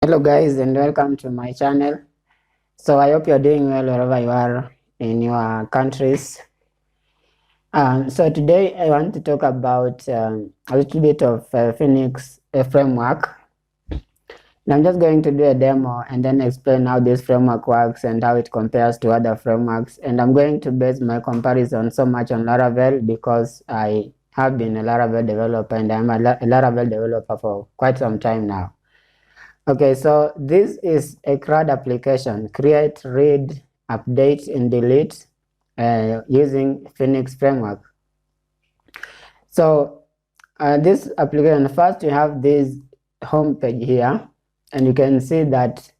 Hello guys, and welcome to my channel. So I hope you're doing well wherever you are in your countries. So today I want to talk about a little bit of Phoenix framework. And I'm just going to do a demo and then explain how this framework works and how it compares to other frameworks. And I'm going to base my comparison so much on Laravel because I have been a Laravel developer and I'm a Laravel developer for quite some time now. Okay, so this is a CRUD application, create, read, update, and delete using Phoenix framework. So this application, first you have this home page here, and you can see that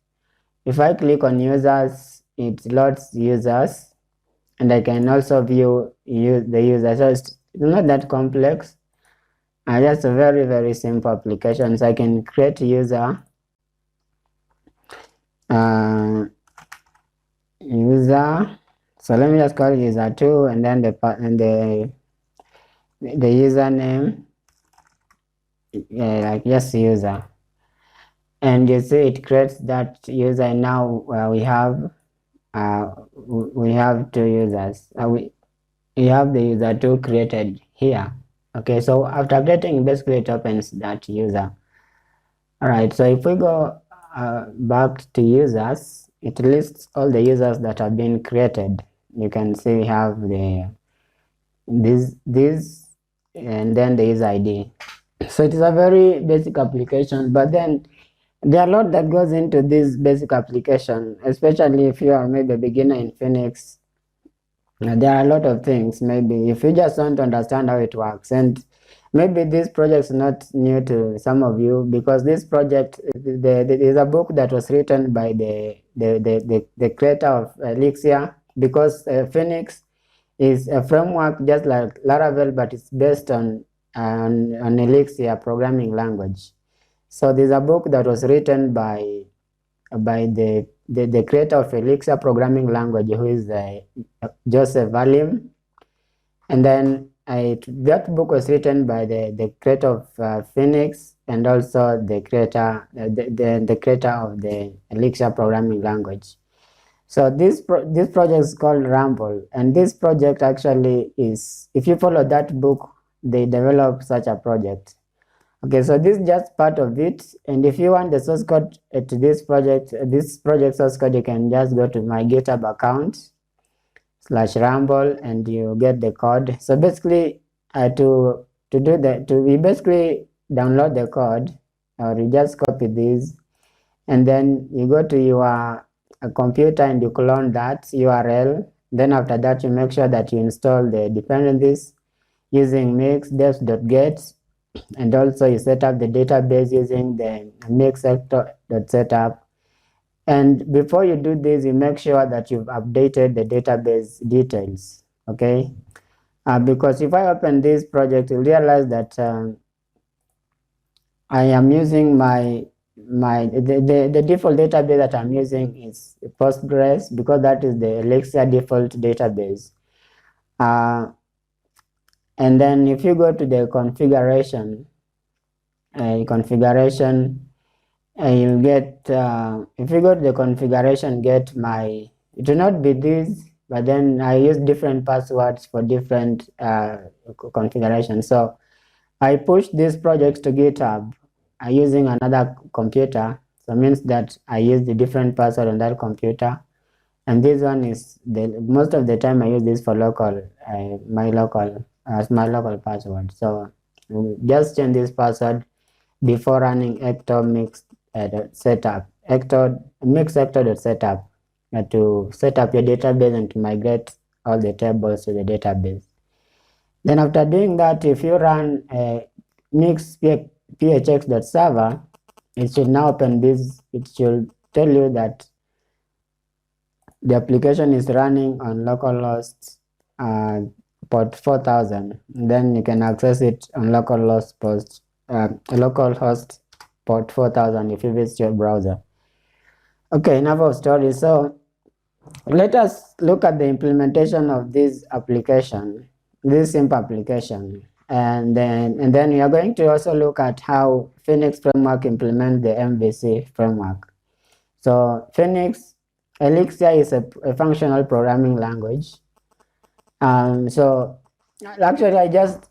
if I click on users, it loads users, and I can also view the users. So it's not that complex. Just a very, very simple application. So I can create a user. User, so let me just call it user 2 and then the username, like just user, and you see it creates that user. Now we have two users. We have the user 2 created here. Okay, so after updating, basically it opens that user. All right, so if we go back to users, it lists all the users that have been created. You can see we have this and then the user ID. So it is a very basic application, but then there are a lot that goes into this basic application, especially if you are maybe a beginner in Phoenix. There are a lot of things. Maybe if you just want to understand how it works, and maybe this project is not new to some of you, because this project is a book that was written by the creator of Elixir, because Phoenix is a framework just like Laravel, but it's based on Elixir programming language. So there's a book that was written by the creator of Elixir programming language, who is Joseph Valim, and then that book was written by the creator of Phoenix and also the creator the creator of the Elixir programming language. So this project is called Rumble, and this project actually is, if you follow that book, they develop such a project. Okay, so this is just part of it, and if you want the source code to this project source code, you can just go to my GitHub account /Rumble and you get the code. So basically, we basically download the code, or you just copy this, and then you go to your computer and you clone that URL. Then after that, you make sure that you install the dependencies using mix-dev.get, and also you set up the database using the mix-setup. And before you do this, you make sure that you've updated the database details. Okay, because if I open this project, you'll realize that I am using the default database that I'm using is Postgres, because that is the Elixir default database. And then if you go to the configuration, you get, if you go to the configuration, get my, it will not be this, but then I use different passwords for different configurations. So I push this project to GitHub using another computer. So it means that I use the different password on that computer. And this one is most of the time I use this for local, my local password. So just change this password before running ecto mix-setup to set up your database and to migrate all the tables to the database. Then after doing that, if you run mix.phx.server, it should now open this. It should tell you that the application is running on localhost port 4000. Then you can access it on localhost port 4000 if you visit your browser. Okay, enough of stories. So let us look at the implementation of this application, this simple application. and then we are going to also look at how Phoenix framework implements the MVC framework. So Phoenix Elixir is a functional programming language. So actually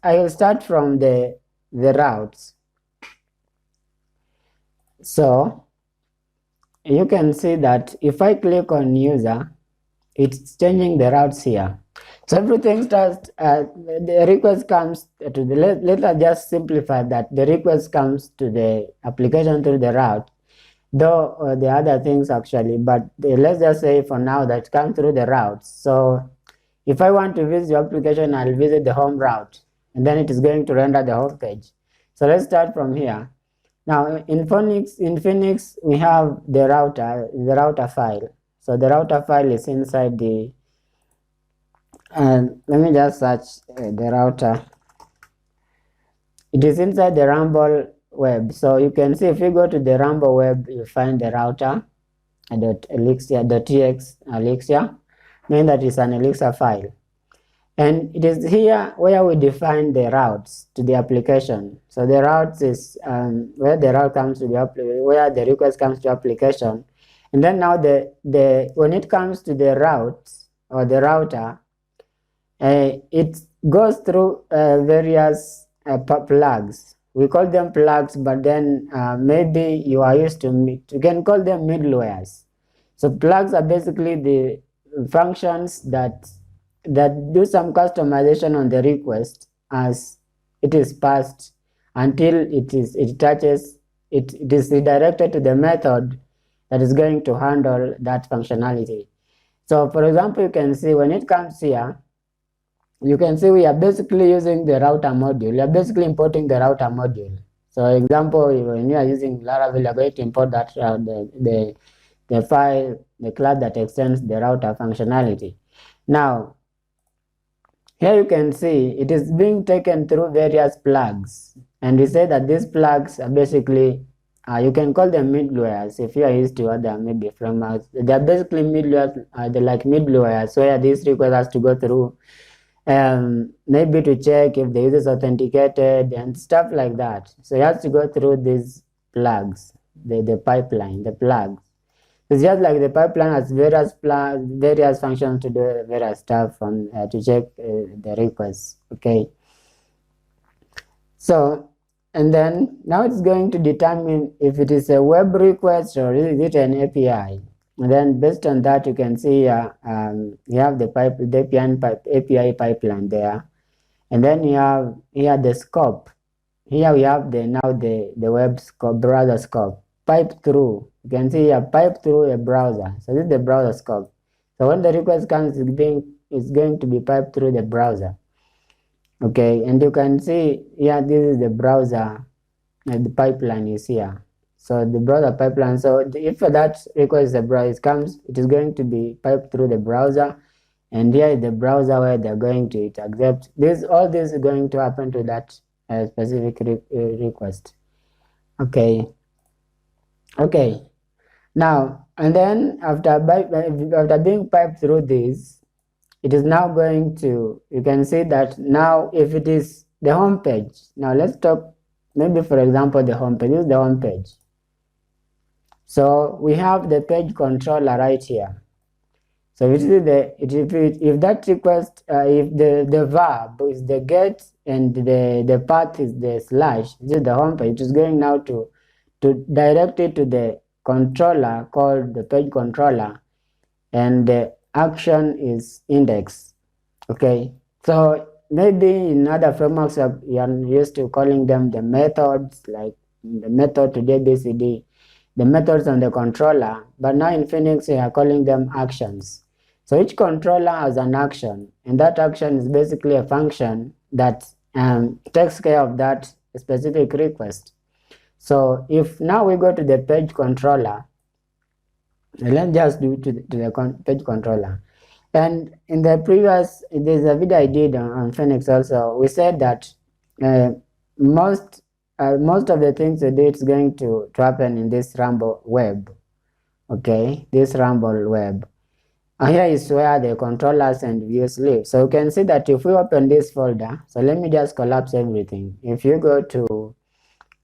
I will start from the routes. So you can see that if I click on user, it's changing the routes here. So everything starts, the request comes to the, let us just simplify that. The request comes to the application through the route, though the other things actually, but let's just say for now that comes through the routes. So if I want to visit the application, I'll visit the home route, and then it is going to render the home page. So let's start from here. Now in Phoenix, we have the router file. So the router file is inside the, and let me just search the router. It is inside the Rumble web. So you can see if you go to the Rumble web, you find the router .elixir.txt Elixir, meaning that is an Elixir file. And it is here where we define the routes to the application. So the routes is where the route comes to where the request comes to application. And then now when it comes to the route or the router, it goes through various plugs. We call them plugs, but then maybe you are used to you can call them middlewares. So plugs are basically the functions that do some customization on the request as it is passed until it is redirected to the method that is going to handle that functionality. So for example, you can see when it comes here, you can see we are basically using the router module. We are basically importing the router module. So example, when you are using Laravel, you are going to import that the file, the class that extends the router functionality. Now, here you can see it is being taken through various plugs, and we say that these plugs are basically you can call them middlewares if you are used to other maybe frameworks. They are basically middlewares. They're like middlewares where this request has to go through maybe to check if the user is authenticated and stuff like that. So you have to go through these plugs, the pipeline, the plugs. It's just like the pipeline has various functions to do various stuff on to check the requests. Okay. So, and then now it's going to determine if it is a web request or is it an API. And then based on that, you can see you have the API pipeline there, and then you have here the scope. Here we have the web scope, browser scope, pipe through. You can see here pipe through a browser. So this is the browser scope. So when the request comes, it's going to be piped through the browser. Okay, and you can see here this is the browser, and the pipeline is here. So the browser pipeline. So if that request it is going to be piped through the browser, and here is the browser where they're going to accept this. All this is going to happen to that specific request. Okay. Okay. Now and then after being piped through this, it is now going to. You can see that now if it is the home page. Now let's talk. Maybe for example the home page. This is the home page. So we have the page controller right here. So if that request, if the verb is the get and the path is the slash, this is the home page. It is going now to direct it to the controller called the page controller, and the action is index. Okay. So maybe in other frameworks you are used to calling them the methods, like the method to ABCD. The methods on the controller, but now in Phoenix we are calling them actions. So each controller has an action, and that action is basically a function that takes care of that specific request. So if now we go to the page controller, let's just do to the page controller. And in the previous, there's a video I did on Phoenix also, we said that most of the things we do, it's going to happen in this Rumble web. Okay, this Rumble web. And here is where the controllers and views live. So you can see that if we open this folder, so let me just collapse everything. If you go to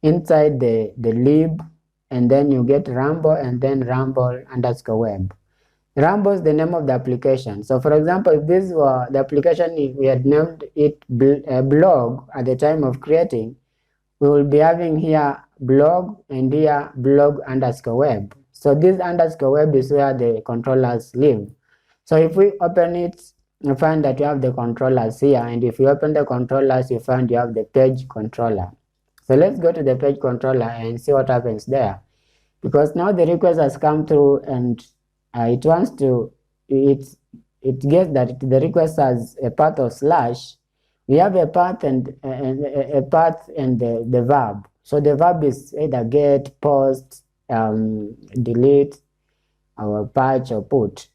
inside the lib, and then you get Rumble and then Rumble_web. Rumble is the name of the application. So for example, if this were the application, if we had named it blog at the time of creating, we will be having here blog and here blog_web. So this _web is where the controllers live. So if we open it, you find that you have the controllers here, and if you open the controllers, you find you have the page controller. So let's go to the page controller and see what happens there. Because now the request has come through, and it wants to, it gets that the request has a path of slash. We have a path and the verb. So the verb is either get, post, delete, or patch, or put.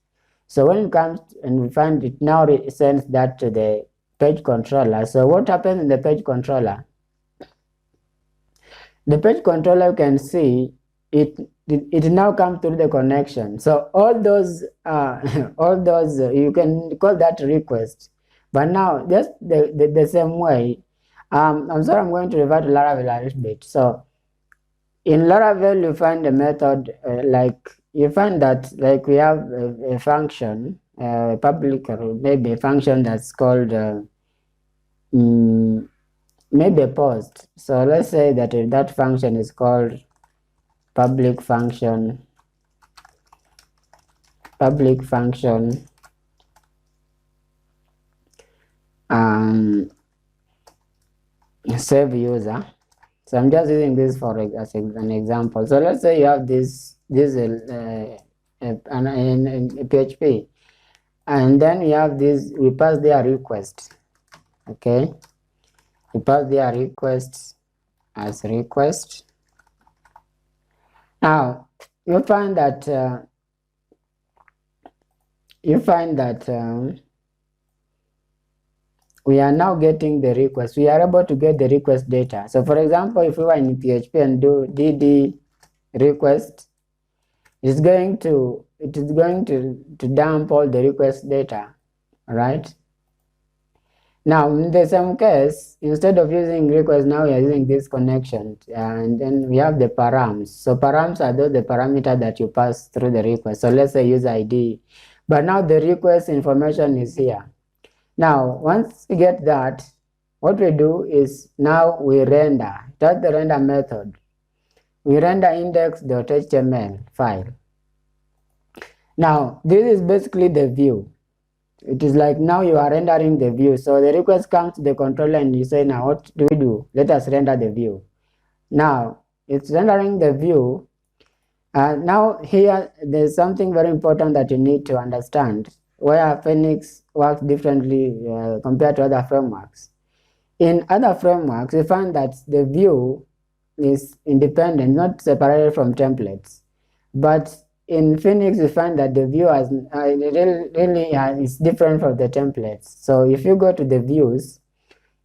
So when it comes and we find it now sends that to the page controller. So what happens in the page controller? The page controller, you can see it now comes through the connection. So all those you can call that request. But now just the same way. I'm sorry, I'm going to revert to Laravel a little bit. So in Laravel, you find a method like you find that like we have a function, public, or maybe a function that's called maybe a post. So let's say that that function is called public function save user. So I'm just using this for as an example. So let's say you have this in PHP, and then you have this, we pass their request. Okay, we pass their request as request. Now you find that we are now getting the request. We are able to get the request data. So for example, if we were in PHP and do dd request, it is going to dump all the request data, right? Now in the same case, instead of using request, now we are using this connection, and then we have the params. So params are the parameter that you pass through the request. So let's say user ID, but now the request information is here. Now, once we get that, what we do is now we render. That's the render method. We render index.html file. Now, this is basically the view. It is like now you are rendering the view. So the request comes to the controller and you say, now what do we do? Let us render the view. Now, it's rendering the view. Now here, there's something very important that you need to understand, where Phoenix works differently compared to other frameworks. In other frameworks, we find that the view is independent, not separated from templates. But in Phoenix, we find that the view is different from the templates. So if you go to the views,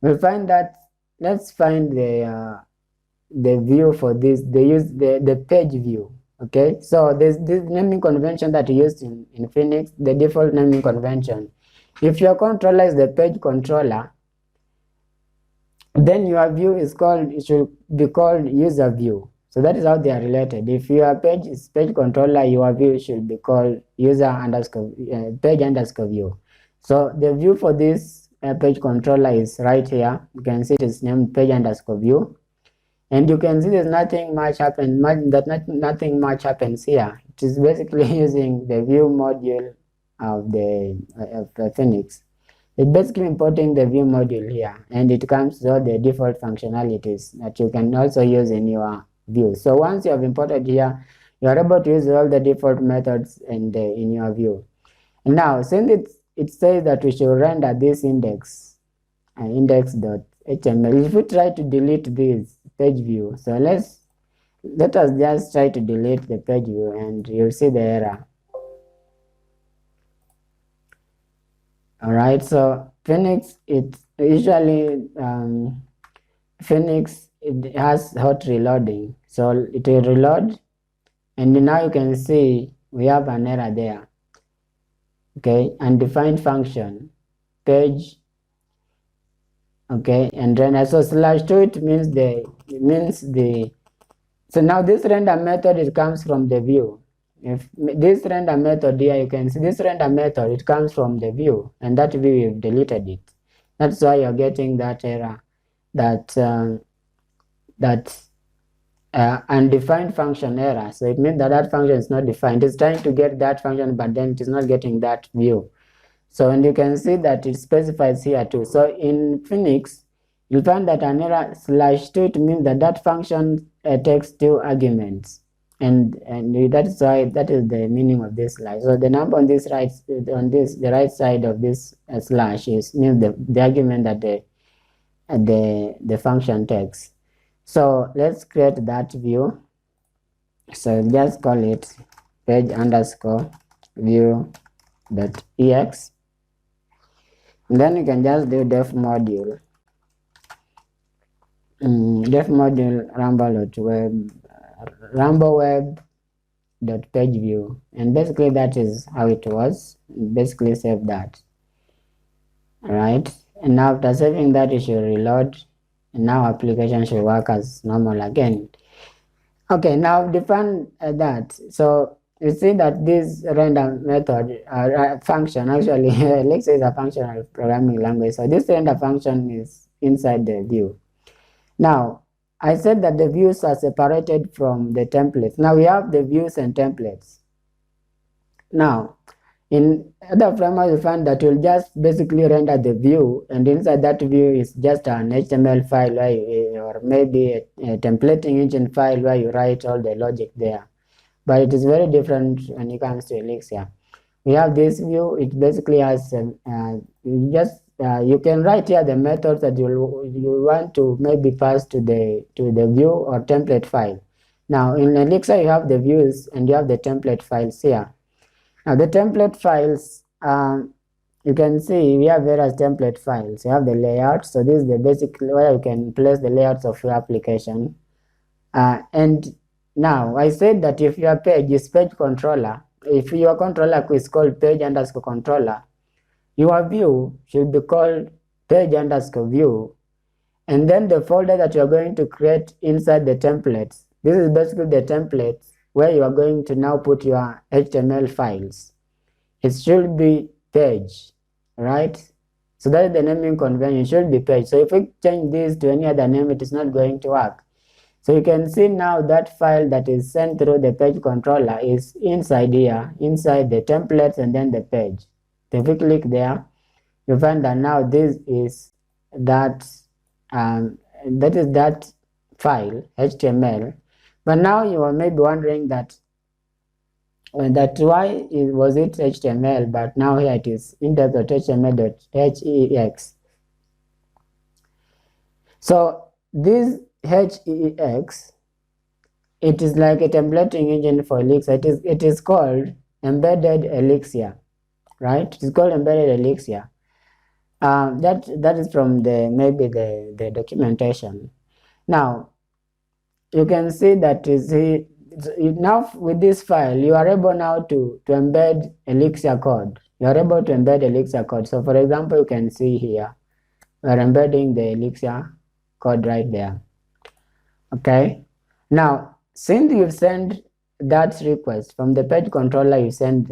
we'll find that, let's find the view for this. They use the page view. Okay, so there's this naming convention that you used in Phoenix, the default naming convention. If your controller is the page controller, then your view is called, it should be called user view. So that is how they are related. If your page is page controller, your view should be called page_view. So the view for this page controller is right here. You can see it is named page_view. And you can see there's nothing much happens. Nothing much happens here. It is basically using the view module of the Phoenix. It's basically importing the view module here, and it comes with all the default functionalities that you can also use in your view. So once you have imported here, you are able to use all the default methods in your view. And now, since it says that we should render this index, index.html. If we try to delete this page view, so let us just try to delete the page view, and you'll see the error. All right, so Phoenix, it usually Phoenix, it has hot reloading, so it will reload, and now you can see we have an error there. okay, undefined function, page, okay, and then so /2 it means the so now this render method, it comes from the view. If this render method here, you can see this render method, it comes from the view, and that view you've deleted it. That's why you're getting that error, that undefined function error. So it means that that function is not defined. It's trying to get that function, but then it is not getting that view. So, and you can see that it specifies here too. So in Phoenix, you'll find that an error /2, it means that that function takes 2 arguments. And that's why that is the meaning of this slash. So the number on this the right side of this slash means the argument that the function takes. So let's create that view. So just call it page underscore view.ex. And then you can just do def module rumble.web.pageview, and basically that is how it was. Basically save that. All right, and now after saving that, you should reload, and now application should work as normal again. Okay, now define that. So you see that this render method function, actually Elixir is a functional programming language. So this render function is inside the view. Now I said that the views are separated from the templates. Now we have the views and templates. Now in other frameworks, you find that you'll just basically render the view, and inside that view is just an HTML file or maybe a templating engine file where you write all the logic there. But it is very different when it comes to Elixir. We have this view. It basically has you can write here the methods that you want to maybe pass to the view or template file. Now in Elixir, you have the views and you have the template files here. Now the template files, you can see we have various template files. You have the layout. So this is the basic where you can place the layouts of your application. And now I said that if your page is page controller, if your controller is called page underscore controller, your view should be called page underscore view. And then the folder that you're going to create inside the templates, this is basically the templates where you are going to now put your HTML files. It should be page, right? So that is the naming convention. It should be page. So if we change this to any other name, it is not going to work. So you can see now that file that is sent through the page controller is inside here, inside the templates and then the page. So if we click there, you find that now this is that file HTML. But now you are maybe wondering that why was it HTML, but now here it is index.html.hex. So this hex, it is like a templating engine for Elixir. It is called embedded Elixir, right? It is called embedded Elixir. That is from the documentation. Now you can see that now with this file you are able now to embed Elixir code. You are able to embed Elixir code. So for example, you can see here we are embedding the Elixir code right there. Okay, now since you've sent that request from the page controller, we've sent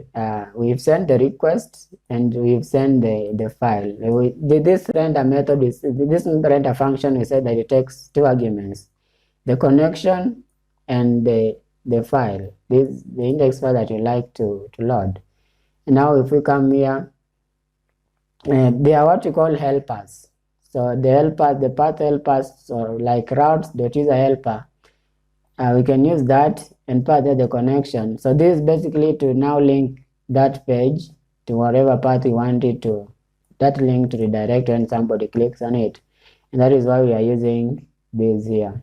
the request and we've sent the file. This render method this render function, we said that it takes 2 arguments, the connection and the file, the index file that you like to load. And now if we come here, they are what you call helpers. So the path helpers, or like routes.user helper, we can use that and pass the connection. So this is basically to now link that page to whatever path you want it to, that link to redirect when somebody clicks on it. And that is why we are using this here.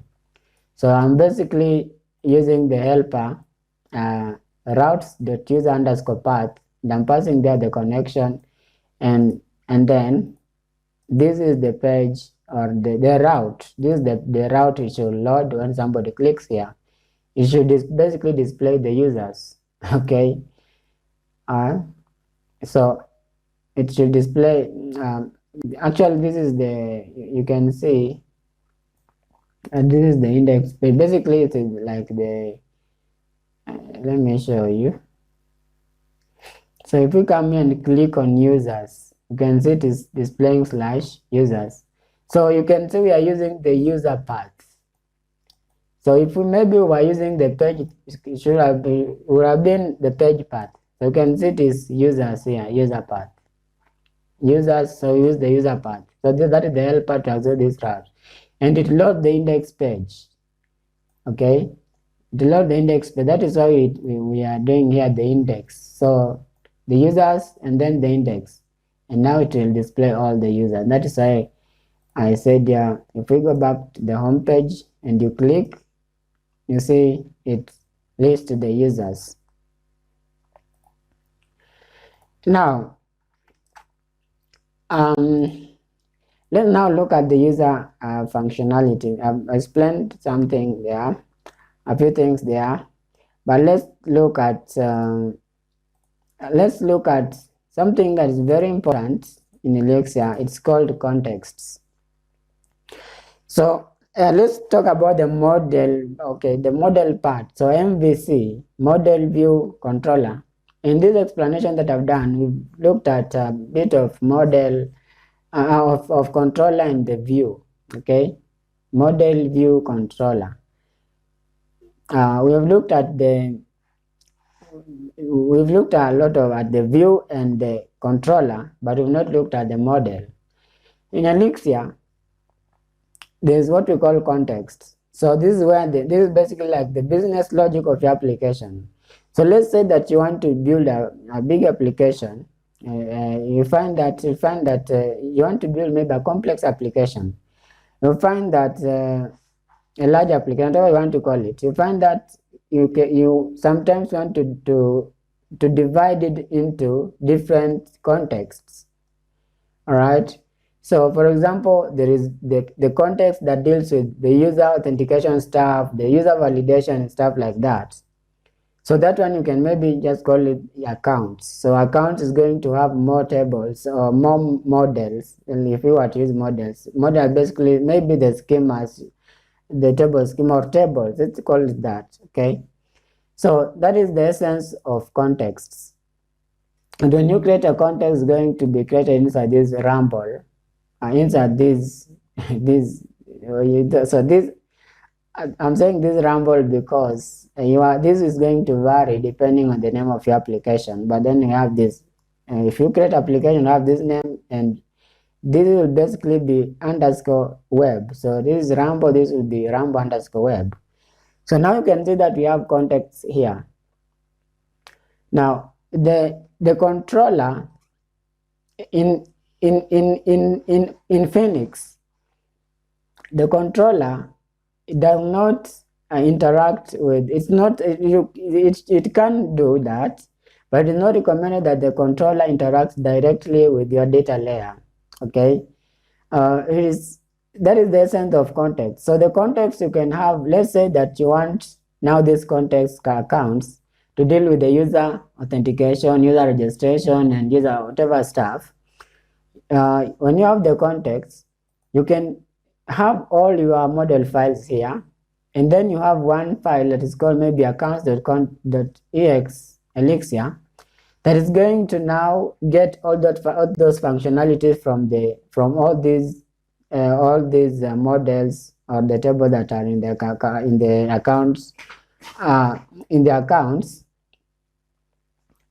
So I'm basically using the helper routes.user underscore path, and I'm passing there the connection, and then this is the page or the route. This is the route it should load when somebody clicks here. It should basically display the users. Okay. So it should display, actually this is the, you can see, and this is the index page. Basically it is like the, let me show you. So if we come here and click on users, you can see it is displaying /users. So you can see we are using the user path. So if we maybe were using the page, it should have been, would have been the page path. So you can see it is users here, user path. Users, so use the user path. So that is the helper to access this route. And it loads the index page. Okay, it loads the index page. That is why we are doing here the index. So the users and then the index. And now it will display all the users. That is why I said, yeah, if we go back to the home page and you click, you see it lists the users. Now, let's now look at the user functionality. I've explained something there, a few things there, but let's look at something that is very important in Elixir. It's called contexts. So let's talk about the model. Okay, the model part. So MVC, model view controller. In this explanation that I've done, we've looked at a bit of model of controller and the view. Okay, model view controller. We've looked a lot at the view and the controller, but we've not looked at the model. In Elixir, there's what we call context. So this is where this is basically like the business logic of your application. So let's say that you want to build a big application. You find that you want to build maybe a complex application. You find that a large application, whatever you want to call it, you find that you sometimes want to divide it into different contexts. All right. So for example, there is the context that deals with the user authentication stuff, the user validation, stuff like that. So that one you can maybe just call it accounts. So accounts is going to have more tables or more models. And if you were to use models, model basically maybe the schemas, the table schema or tables, let's call it that. Okay. So that is the essence of contexts. And when you create a context, it's going to be created inside this ramble. Inside this so this, I'm saying this ramble because this is going to vary depending on the name of your application, but then you have this, if you create application, you have this name, and this will basically be underscore web. So this is ramble, this will be ramble underscore web. So now you can see that we have context here. Now the controller in Phoenix, the controller does not interact with, it's not, it can do that, but it's not recommended that the controller interacts directly with your data layer. Okay, that is the essence of context. So the context you can have, let's say that you want now this context accounts to deal with the user authentication, user registration, and user whatever stuff. When you have the context, you can have all your model files here, and then you have one file that is called maybe accounts.ex Elixir that is going to now get all those functionalities from all these models or the table that are in the accounts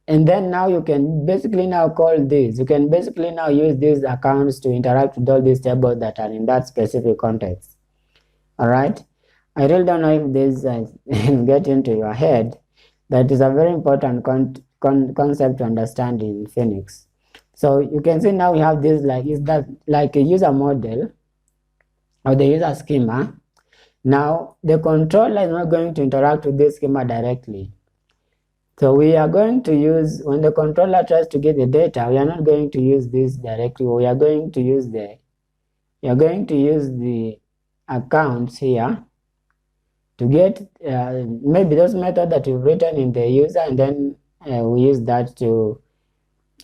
and then now you can basically now call this. You can basically now use these accounts to interact with all these tables that are in that specific context. All right. I really don't know if this get into your head. That is a very important concept to understand in Phoenix. So you can see now we have this is that like a user model or the user schema. Now the controller is not going to interact with this schema directly. So we are going to use, when the controller tries to get the data, we are not going to use this directly. We are going to use the accounts here to get maybe those methods that you've written in the user, and then we use that to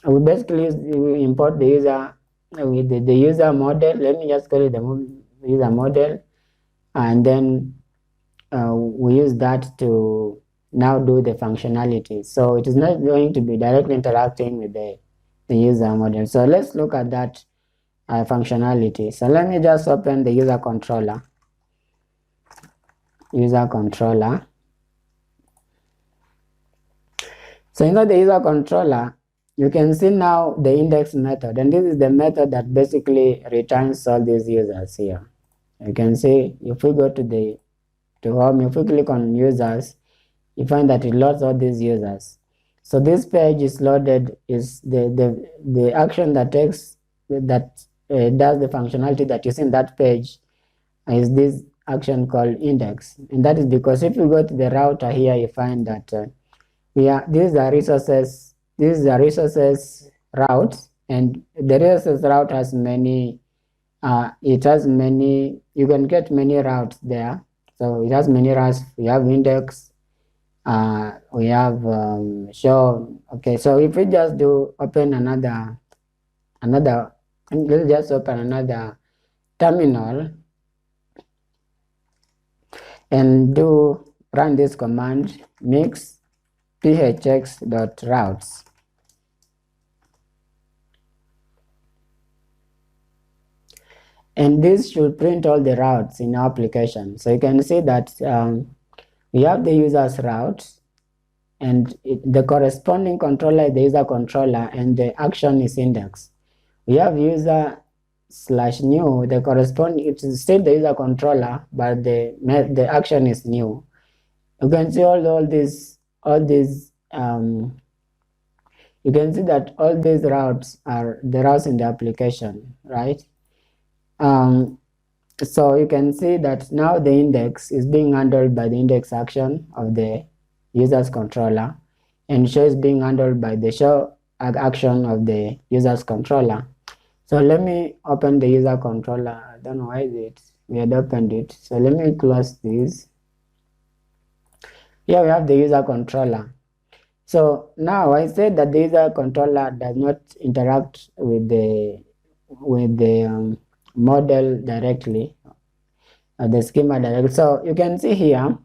we basically we import the user with the user model. Let me just call it the user model, and then we use that to now do the functionality. So it is not going to be directly interacting with the user model. So let's look at that functionality. So let me just open the user controller. So inside the user controller, you can see now the index method, and this is the method that basically returns all these users here. You can see if we go to home, if we click on users, you find that it loads all these users. So this page is loaded, is the action that takes that does the functionality that you see in that page is this action called index, and that is because if you go to the router here, you find that these are resources. This is a resources route, and the resources route has many. It has many. You can get many routes there. So it has many routes. We have index. We have show. Okay, so if we just do open another, let's just open another terminal and run this command mix phx.routes. And this should print all the routes in our application. So you can see that we have the user's route, and the corresponding controller is the user controller, and the action is index. We have user/new, the corresponding, it is still the user controller, but the action is new. You can see all these you can see that all these routes are the routes in the application, right? So you can see that now the index is being handled by the index action of the user's controller, and show is being handled by the show action of the user's controller. So let me open the user controller. I don't know why we had opened it. So let me close this. Here we have the user controller. So now I said that the user controller does not interact with the model directly, the schema directly. So you can see here,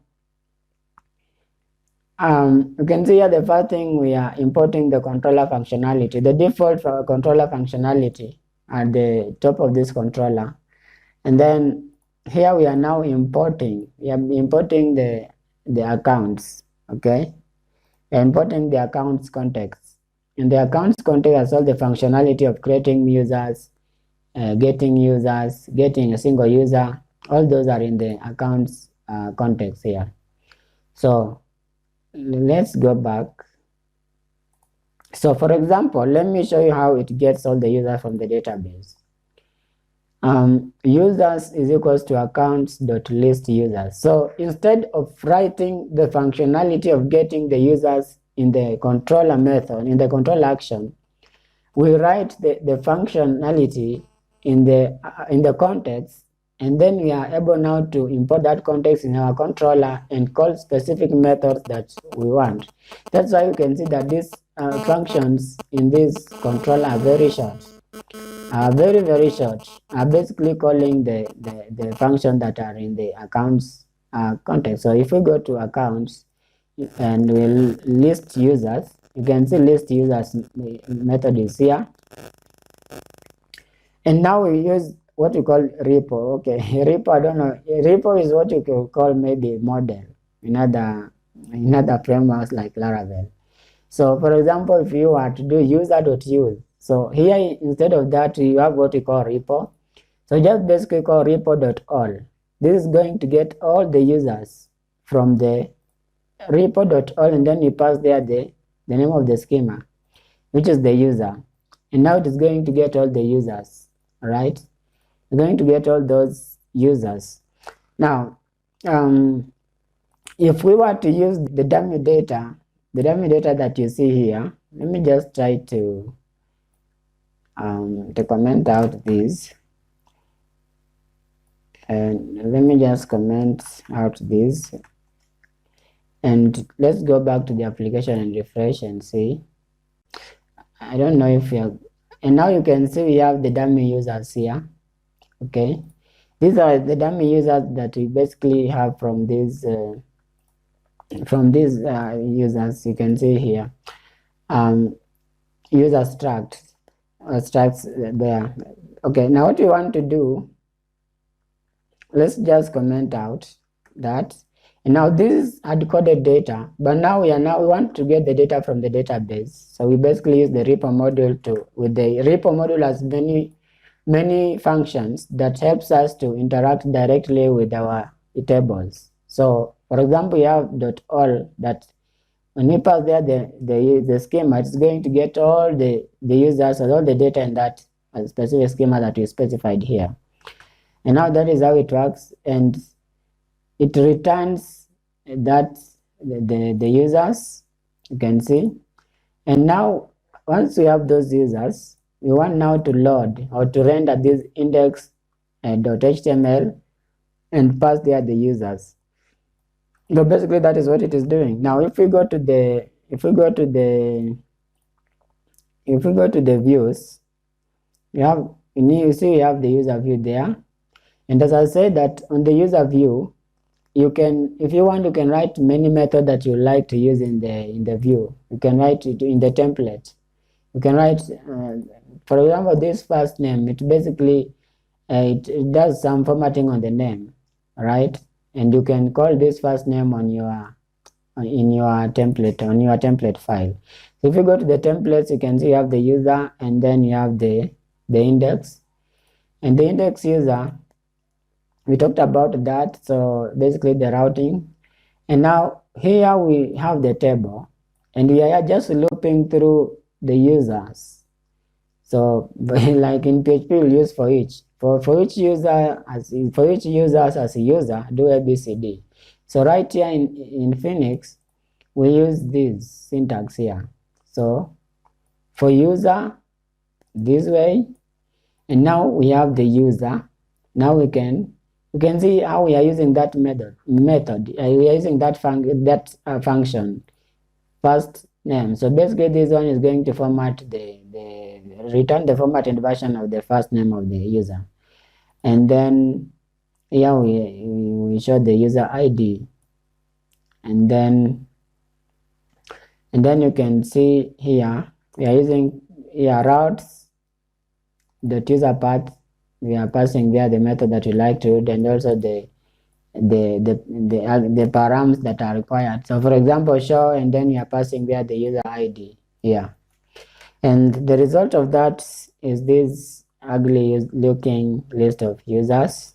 the first thing, we are importing the controller functionality. The default for controller functionality at the top of this controller, and then here we are now importing. We are importing the accounts. Okay, we are importing the accounts context, and the accounts context has all the functionality of creating users, getting users, getting a single user. All those are in the accounts context here. So let's go back. So for example, let me show you how it gets all the users from the database. Users is equals to accounts.list users. So instead of writing the functionality of getting the users in the controller method, in the control action, we write the functionality in the context, and then we are able now to import that context in our controller and call specific methods that we want. That's why you can see that these functions in this controller are very short. Very, very short. Basically calling the function that are in the accounts context. So if we go to accounts and we'll list users, you can see list users method is here. And now we use what we call repo. Okay, repo, I don't know. Repo is what you could call maybe model in other frameworks like Laravel. So for example, if you are to do user.use, so here instead of that you have what we call repo. So just basically call repo.all. This is going to get all the users from the repo.all, and then you pass there the name of the schema, which is the user. And now it is going to get all the users, all right? It's going to get all those users. Now, if we were to use the dummy data that you see here, let me just try to comment out this. And let me just comment out this. And let's go back to the application and refresh and see. I don't know if you're, and now you can see we have the dummy users here. Okay, these are the dummy users that we basically have from these users. You can see here user structs there. Okay, now what we want to do, let's just comment out that. And now this is hard-coded data, but now we want to get the data from the database. So we basically use the repo module with the repo module has many functions that helps us to interact directly with our tables. So for example, you have .all that when we pass there the schema, it's going to get all the users or all the data in that specific schema that we specified here. And now that is how it works, and it returns that the users, you can see. And now once we have those users, we want now to load or to render this index.html and pass there the users. So basically that is what it is doing. Now if we go to the views, you see we have the user view there. And as I said that on the user view, you can, if you want, you can write many methods that you like to use in the view. You can write it in the template. You can write, for example, this first name. It basically it does some formatting on the name, right? And you can call this first name on your template file. So if you go to the templates, you can see you have the user, and then you have the index, and the index user. We talked about that, so basically the routing. And now here we have the table, and we are just looping through the users. So like in PHP, we'll use for each user as a user, do ABCD. So right here in Phoenix, we use this syntax here. So for user, this way, and now we have the user. Now we can see how we are using that method. We are using that function first name. So basically this one is going to format return the formatted version of the first name of the user. And then here we show the user ID, and then you can see here we are using routes user path. We are passing there the method that we like to, and also the params that are required. So for example, show, and then you are passing there the user ID here. And the result of that is this ugly looking list of users.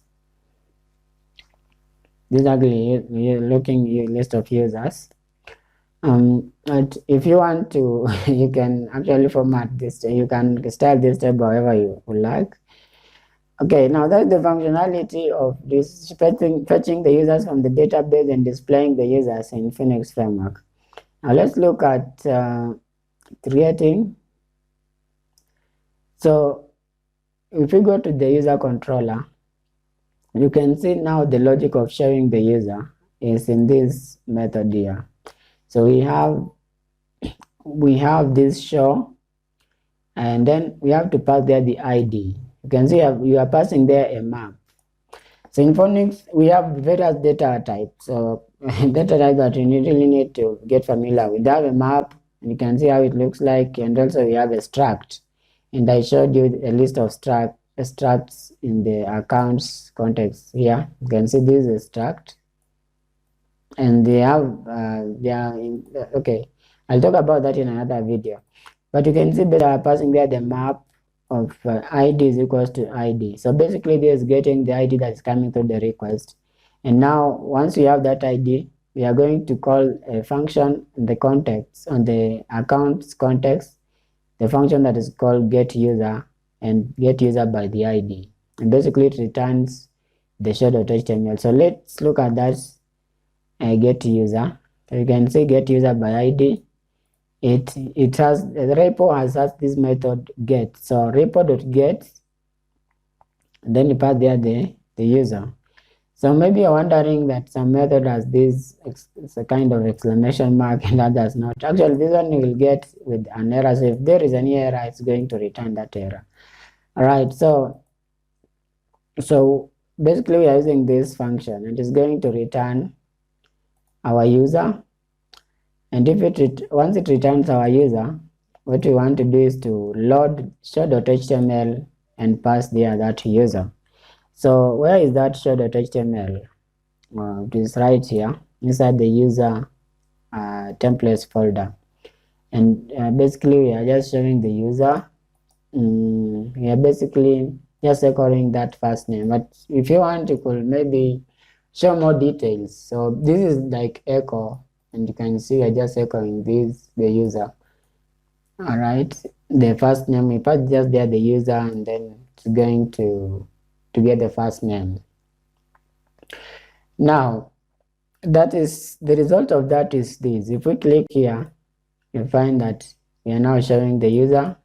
This ugly looking list of users. But if you want to, you can actually format this. You can style this table however you like. Okay, now that's the functionality of this fetching the users from the database and displaying the users in Phoenix framework. Now let's look at creating. So if we go to the user controller, you can see now the logic of showing the user is in this method here. So we have this show, and then we have to pass there the ID. You can see you are passing there a map. So in Phoenix, we have various data types. So data types that you really need to get familiar with. We have a map, and you can see how it looks like, and also we have a struct. And I showed you a list of structs in the accounts context here. You can see this is a struct, and they are okay. I'll talk about that in another video. But you can see that I are passing there the map of ID is equals to ID. So basically this is getting the ID that is coming through the request. And now once we have that ID, we are going to call a function in the context, on the accounts context, the function that is called getUser, and getUser by the ID. And basically it returns the show.html. So let's look at that getUser. So you can see getUser by ID. It has, the repo has this method get. So repo.get, and then you pass there the user. So maybe you're wondering that some method has this, it's a kind of exclamation mark and others not. Actually, this one you will get with an error. So if there is any error, it's going to return that error. All right, so basically we are using this function. It is going to return our user, and if once it returns our user, what we want to do is to load show.html and pass there that user. So where is that show.html? It is right here inside the user templates folder, and basically we are just showing the user. We are basically just echoing that first name, but if you want, you could maybe show more details. So this is like echo, and you can see we are just echoing this, the user. All right, the first name, we pass just there the user, and then it's going to get the first name. Now that is the result of that is this. If we click here, you find that we are now showing the user.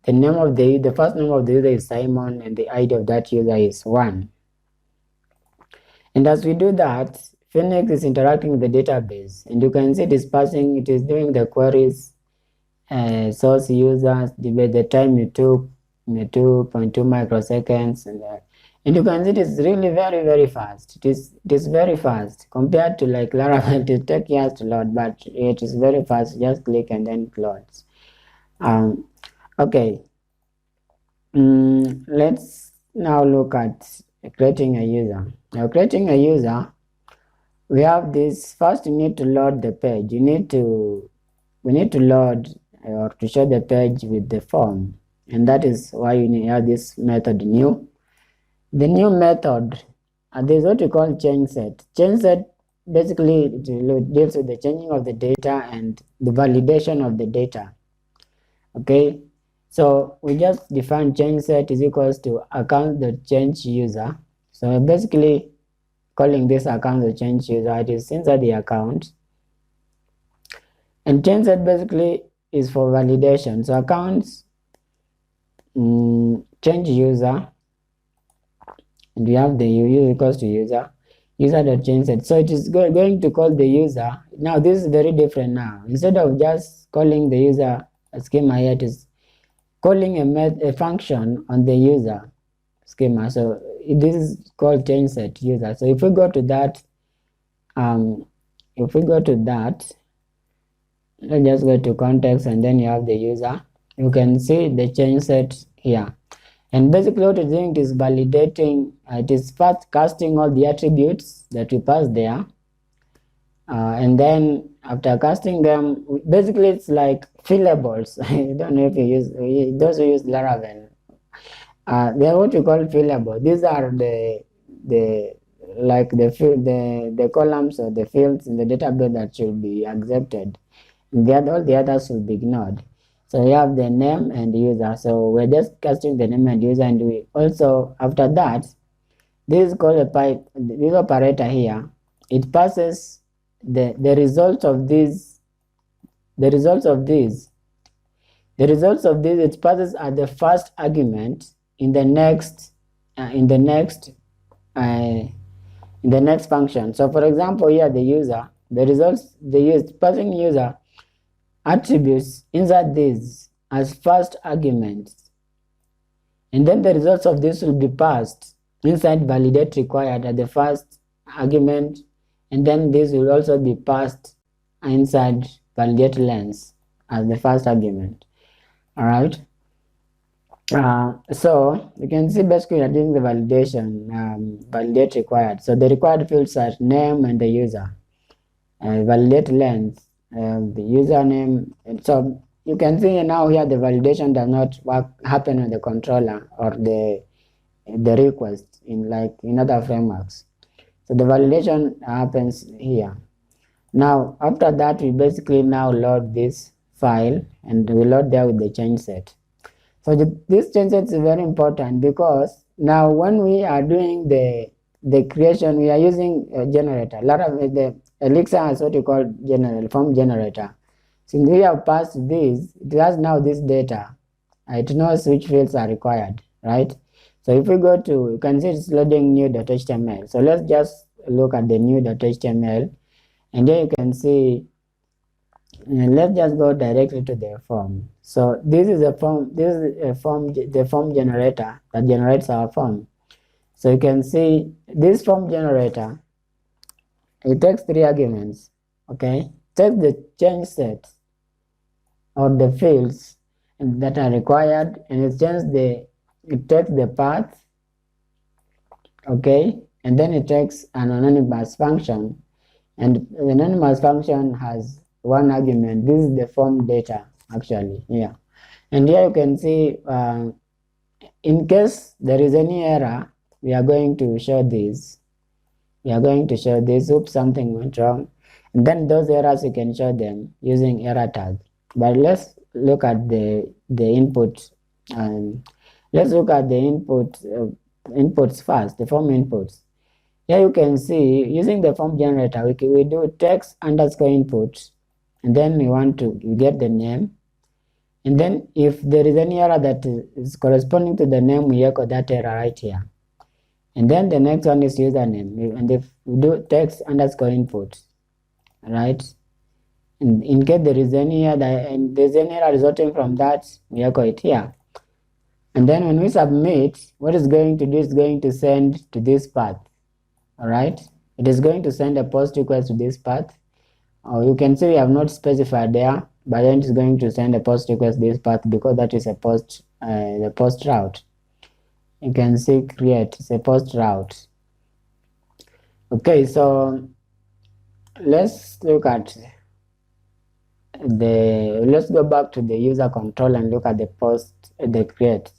The name of the first name of the user is Simon, and the ID of that user is 1. And as we do that, Phoenix is interacting with the database, and you can see it is doing the queries, source users, the time it took, 2.2 microseconds, and you can see it is really very, very fast. It is very fast compared to like Laravel. It takes years to load, but it is very fast. Just click and then it loads. Okay. Let's now look at creating a user. Now, creating a user, we have this. First, you need to load the page. We need to load or to show the page with the form, and that is why you need have this method new. The new method, there is what we call change set. Change set basically deals with the changing of the data and the validation of the data. Okay, so we just define change set is equals to account.change user. So we're basically calling this account.change user. It is inside the account, and change set basically is for validation. So accounts change user, and we have the user equals to user.change set. So it is going to call the user. Now this is very different now. Instead of just calling the user schema here, it is calling a function on the user schema. So this is called change set user. So if we go to that, let's just go to context, and then you have the user. You can see the change set here. And basically what it's doing is validating, it is first casting all the attributes that we pass there. And then after casting them, basically it's like fillables. I don't know if you use, those who use Laravel. They are what we call fillable. These are the columns or the fields in the database that should be accepted. And all the others will be ignored. So we have the name and the user. So we're just casting the name and user, and we also, after that, this is called this operator here. It passes the results of this. It passes as the first argument in the next function. So for example, here the user, passing user attributes inside this as first arguments, and then the results of this will be passed inside validate required at the first argument, and then this will also be passed inside validate lens as the first argument. All right. So you can see basically you're doing the validation, validate required. So the required fields are name and the user, validate length, the username. And so you can see now here the validation does not happen on the controller or the request in other frameworks. So the validation happens here. Now after that, we basically now load this file, and we load there with the change set. So this change set is very important, because now when we are doing the creation, we are using a generator. A lot of the Elixir has what you call form generator. Since we have passed this, it has now this data. It knows which fields are required, right? So if we go to, you can see it's loading new.html. So let's just look at the new.html, and there you can see, let's just go directly to the form. So this is a form, the form generator that generates our form. So you can see this form generator, it takes 3 arguments. Okay, it takes the change set or the fields that are required, and it takes the path, okay, and then it takes an anonymous function, and the anonymous function has 1 argument. This is the form data actually here, and here you can see in case there is any error, we are going to show this. Oops, something went wrong, and then those errors you can show them using error tag. But let's look at the input. Let's look at the inputs first, the form inputs. Here you can see, using the form generator, we do text underscore input, and then we want to get the name, and then if there is any error that is corresponding to the name, we echo that error right here. And then the next one is username, and if we do text underscore input, right? In case there is any other, and there's any error resulting from that, we echo it here. And then when we submit, what it's going to do is going to send to this path. All right, it is going to send a post request to this path. You can see we have not specified there, but then it's going to send a post request to this path because that is a post, the post route. You can see create, it's a post route. Okay, so let's look at let's go back to the user control and look at the post, the create.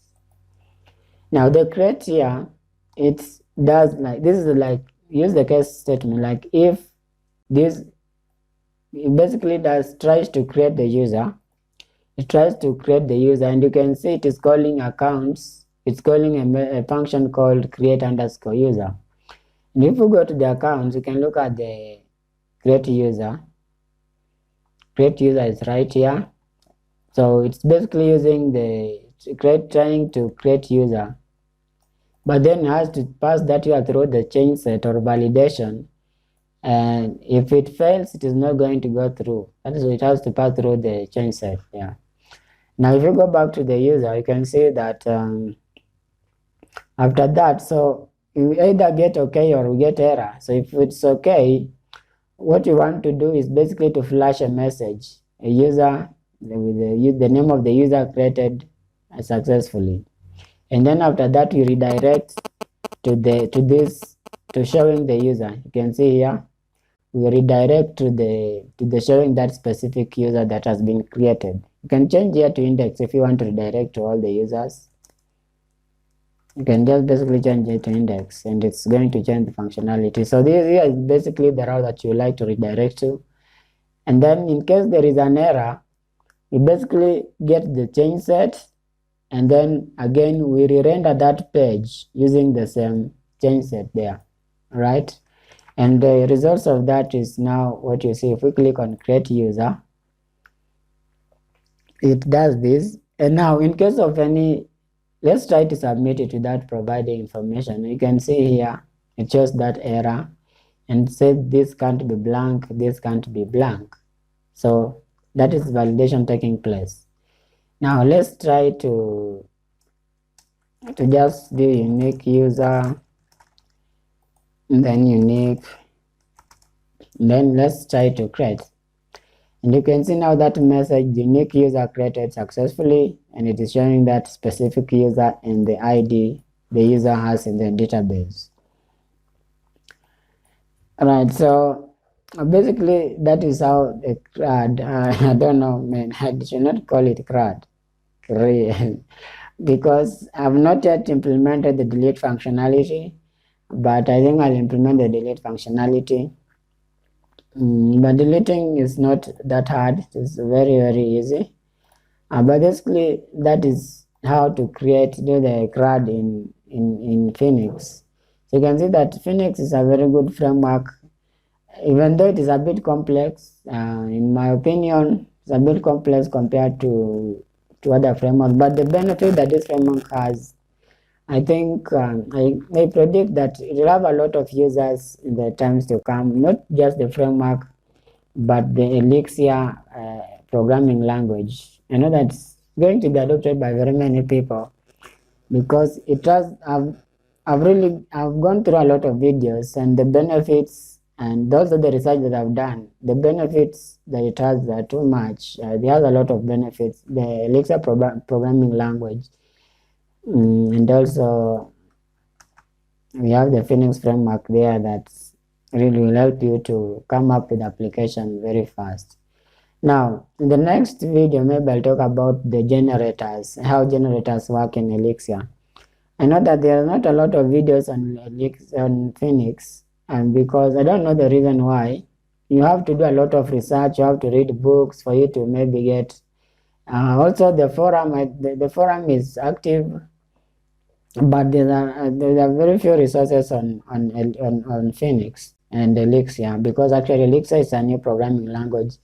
Now the create here, it does like, this is like, use the case statement, like if this, it basically tries to create the user. It tries to create the user, and you can see it is calling accounts. It's calling a function called create underscore user. And if we go to the accounts, you can look at the create user. Create user is right here. So it's basically using the trying to create user, but then it has to pass that user through the change set or validation. And if it fails, it is not going to go through. That is, it has to pass through the change set. Yeah. Now, if you go back to the user, you can see that after that, so you either get okay or you get error. So if it's okay, what you want to do is basically to flash a message, a user with the name of the user created successfully, and then after that you redirect to showing the user. You can see here we redirect to the showing that specific user that has been created. You can change here to index if you want to redirect to all the users. You can just basically change it to index, and it's going to change the functionality. So this here is basically the route that you like to redirect to. And then in case there is an error, we basically get the change set, and then again we re-render that page using the same change set there, right? And the results of that is now what you see. If we click on create user, it does this. And now in case of any, let's try to submit it without providing information. You can see here it shows that error and says this can't be blank, this can't be blank. So that is validation taking place. Now let's try to just do unique user, and then unique, and then let's try to create. And you can see now that message, unique user created successfully, and it is showing that specific user and the ID the user has in the database. All right, so basically that is how the CRUD, I don't know, man, I should not call it CRUD, because I've not yet implemented the delete functionality, but I think I'll implement the delete functionality. But deleting is not that hard. It's very, very easy. But basically, that is how to do the CRUD in Phoenix. So you can see that Phoenix is a very good framework, even though it is a bit complex. In my opinion, it's a bit complex compared to other frameworks. But the benefit that this framework has I think I predict that it will have a lot of users in the times to come, not just the framework, but the Elixir programming language. I know that's going to be adopted by very many people because it has. I've gone through a lot of videos and the benefits, and those are the research that I've done. The benefits that it has are too much. It has a lot of benefits. The Elixir programming language, and also we have the Phoenix framework there that really will help you to come up with application very fast. Now, in the next video, maybe I'll talk about the generators, how generators work in Elixir. I know that there are not a lot of videos on Elixir, on Phoenix, and because I don't know the reason why. You have to do a lot of research, you have to read books for you to maybe get. Also, the forum, the forum is active, but there are very few resources on Phoenix and Elixir, because actually Elixir is a new programming language.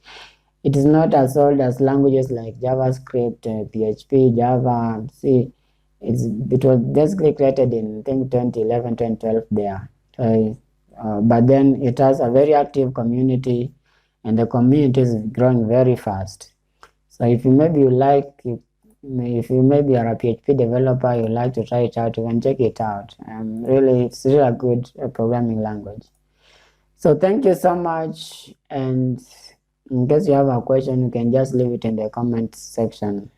It is not as old as languages like JavaScript, PHP, Java, C. It was basically created in, I think, 2011, 2012 there. But then it has a very active community, and the community is growing very fast. So if you maybe if you maybe are a PHP developer, you like to try it out, you can check it out. It's really a good programming language. So thank you so much, and in case you have a question, you can just leave it in the comment section.